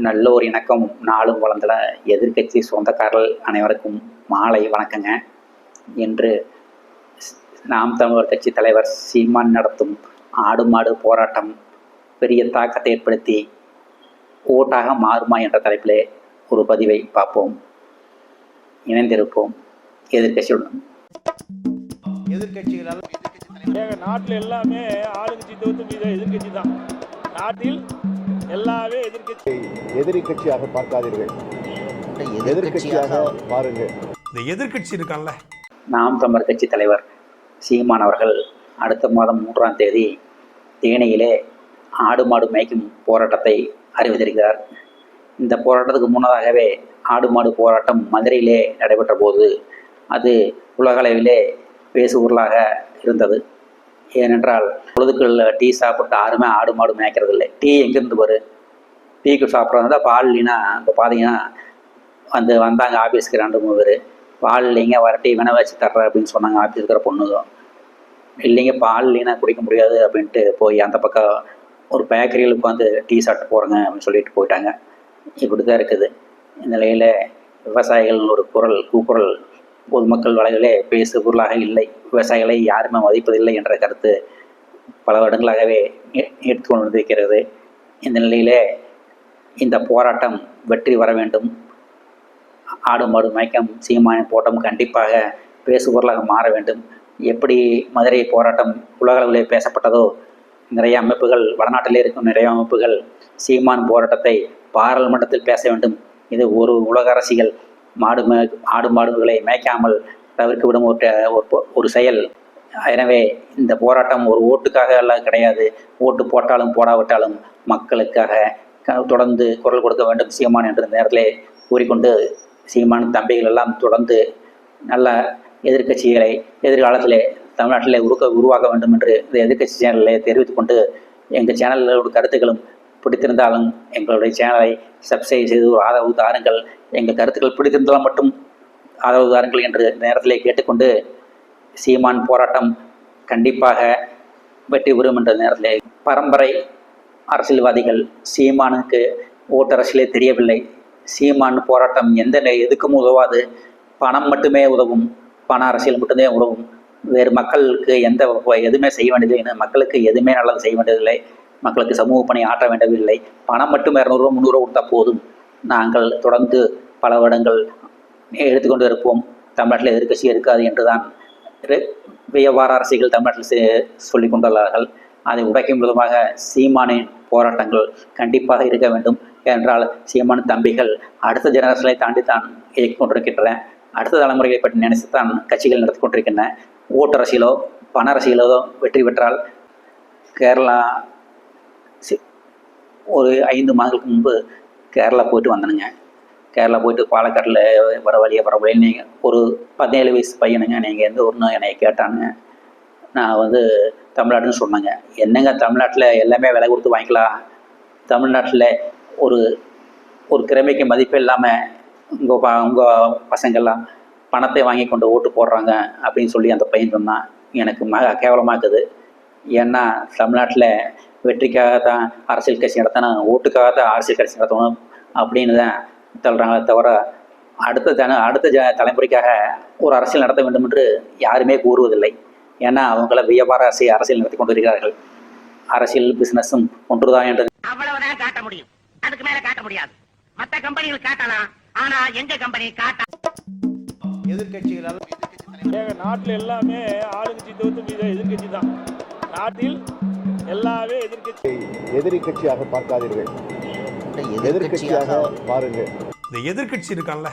நல்ல ஒரு இணக்கம் நாளும் வளர்ந்துட எதிர்க்கட்சி சொந்தக்காரர்கள் அனைவருக்கும் மாலை வணக்கங்க. என்று நாம் தமிழர் கட்சி தலைவர் சீமான் நடத்தும் ஆடு மாடு போராட்டம் பெரிய தாக்கத்தை ஏற்படுத்தி ஓட்டாக மாறுமா என்ற தலைப்பிலே ஒரு பதிவை பார்ப்போம். இணைந்திருப்போம் எதிர்கட்சியுடன். எதிர்கட்சிகளால் நாட்டில் எல்லாமே ஆளுங்கட்சி தோத்து எதிர்கட்சி தான். நாட்டில் எல்லாமே எதிரி கட்சியாக பார்க்காதீர்கள், எதிர்கட்சியாக பாருங்கள். இந்த எதிர்கட்சி இருக்கான்ல, நாம் தமிழர் கட்சி தலைவர் சீமான் அவர்கள் அடுத்த மாதம் 3ஆம் தேதி தேனியிலே ஆடு மாடு மேய்க்கும் போராட்டத்தை அறிவித்திருக்கிறார். இந்த போராட்டத்துக்கு முன்னதாகவே ஆடு மாடு போராட்டம் மதுரையிலே நடைபெற்ற போது அது உலகளவிலே பேசுபொருளாக இருந்தது. ஏனென்றால் பொழுதுக்குள்ள டீ சாப்பிட்டு யாருமே ஆடு மாடு மேய்க்கிறது இல்லை. டீ எங்கேருந்து வரும்? டீக்கு சாப்பிட்றதா பால் இல்லைன்னா இப்போ பார்த்தீங்கன்னா வந்தாங்க ஆஃபீஸ்க்கு 2-3 பேர், பால் இல்லைங்க வர டீ வேணா வச்சு தர்றேன் அப்படின்னு சொன்னாங்க. ஆஃபீஸ் இருக்கிற பொண்ணுங்க இல்லைங்க பால் இல்லைன்னா குடிக்க முடியாது அப்படின்ட்டு போய் அந்த பக்கம் ஒரு பேக்கரியில் உட்காந்து டீ சாப்பிட்டு போகிறேங்க அப்படின்னு சொல்லிட்டு போயிட்டாங்க. இப்படி தான் இருக்குது. இந்த நிலையில் விவசாயிகள் ஒரு கூக்குரல் பொதுமக்கள் வலைகளே பேசு பொருளாக இல்லை, விவசாயிகளை யாருமே மதிப்பதில்லை என்ற கருத்து பல வருடங்களாகவே எடுத்துக்கொண்டிருக்கிறது. இந்த நிலையிலே இந்த போராட்டம் வெற்றி வர வேண்டும். ஆடு மாடு மயக்கம் சீமானின் போராட்டம் கண்டிப்பாக பேசுபொருளாக மாற வேண்டும். எப்படி மதுரை போராட்டம் உலகளவிலே பேசப்பட்டதோ, நிறைய அமைப்புகள் வடநாட்டிலே இருக்கும் நிறைய அமைப்புகள் சீமான் போராட்டத்தை பாராளுமன்றத்தில் பேச வேண்டும். இது ஒரு உலக அரசியல் ஆடு மாடுகளை மேய்க்காமல் தவிர்க்க விடும் ஒரு செயல். எனவே இந்த போராட்டம் ஒரு ஓட்டுக்காக எல்லாம் கிடையாது. ஓட்டு போட்டாலும் போடாவிட்டாலும் மக்களுக்காக தொடர்ந்து குரல் கொடுக்க வேண்டும் சீமான் என்ற நேரத்திலே கூறிக்கொண்டு, சீமான் தம்பிகள் எல்லாம் தொடர்ந்து நல்ல எதிர்கட்சிகளை எதிர்காலத்திலே தமிழ்நாட்டிலே உருவாக்க வேண்டும் என்று இந்த எதிர்கட்சி சேனலில் தெரிவித்துக் கொண்டு, எங்கள் சேனலோட கருத்துக்களும் பிடித்திருந்தாலும் எங்களுடைய சேனலை சப்ஸ்கிரைப் செய்து ஒரு ஆதரவு தாருங்கள். எங்கள் கருத்துக்கள் பிடித்திருந்தாலும் மட்டும் ஆதரவு தாருங்கள் என்று நேரத்திலே கேட்டுக்கொண்டு, சீமான் போராட்டம் கண்டிப்பாக வெற்றி பெறும் என்ற நேரத்திலே பரம்பரை அரசியல்வாதிகள் சீமானுக்கு ஓட்டரசியலே தெரியவில்லை. சீமான் போராட்டம் எதுக்கும் உதவாது, பணம் மட்டுமே உதவும், பண அரசியல் மட்டுமே உதவும். வேறு மக்களுக்கு எதுவுமே செய்ய வேண்டியது, மக்களுக்கு எதுவுமே நல்லது செய்ய வேண்டியதில்லை, மக்களுக்கு சமூக பணி ஆற்ற வேண்டியதில்லை. பணம் மட்டும் 200 ரூபா 300 ரூபா கொடுத்தா போதும். நாங்கள் தொடர்ந்து பல வருடங்கள் எடுத்துக்கொண்டு இருப்போம். தமிழ்நாட்டில் எதிர்கட்சி இருக்காது என்றுதான் வியாபார அரசியல் தமிழ்நாட்டில் சொல்லிக் கொண்டுள்ளார்கள். அதை உடைக்கும் விதமாக சீமானின் போராட்டங்கள் கண்டிப்பாக இருக்க வேண்டும். என்றால் சீமான் தம்பிகள் அடுத்த ஜெனரேஷனை தாண்டி தான் இயக்கிக் கொண்டிருக்கின்றன. அடுத்த தலைமுறைகளை பற்றி நினைத்துத்தான் கட்சிகள் நடத்தி கொண்டிருக்கின்றன. ஓட்டரசியலோ பண அரசியலோ வெற்றி பெற்றால், கேரளா ஒரு 5 மாதங்களுக்கு முன்பு கேரளா போயிட்டு வந்தனுங்க. கேரளா போயிட்டு பாலக்காட்டில் வர வழியை நீங்கள் ஒரு 17 வயசு பையனுங்க, நீங்கள் எந்த ஊர்னு என்னை கேட்டானுங்க. நான் தமிழ்நாடுன்னு சொன்னாங்க. என்னங்க தமிழ்நாட்டில் எல்லாமே விலை கொடுத்து வாங்கிக்கலாம், தமிழ்நாட்டில் ஒரு திறமைக்கு மதிப்பே இல்லாமல் உங்கள் பசங்கள்லாம் பணத்தை வாங்கி கொண்டு ஓட்டு போடுறாங்க அப்படின்னு சொல்லி அந்த பையன் சொன்னான். எனக்கு கேவலமாக இருக்குது. ஏன்னா தமிழ்நாட்டில் வெற்றிக்காக தான் அரசியல் கட்சி நடத்தணும், ஓட்டுக்காக தான் அரசியல் கட்சி நடத்தணும் அப்படின்னு தான் சொல்கிறாங்களே தவிர அடுத்த தலைமுறைக்காக ஒரு அரசியல் நடத்த வேண்டும் என்று யாருமே கூறுவதில்லை. ஏன்னா அவங்கள வியாபார அரசியல் நடத்தி கொண்டிருக்கிறார்கள். அரசியல் பிசினஸும் ஒன்றுதான் என்று அவ்வளவுதான் காட்ட முடியும், அதுக்கு மேல காட்ட முடியாது. மற்ற கம்பெனிகள் காட்டலாம், ஆனா எங்க கம்பெனி காட்ட. எதிர்கட்சிகளால் நாட்டில் எல்லாமே ஆளுங்கட்சி தோத்து எதிர்கட்சி தான். நாட்டில் எல்லாமே எதிரி கட்சியாக பார்க்காதீர்கள், எதிர்கட்சியாக பாருங்கள். இந்த எதிர்கட்சி இருக்கான்ல,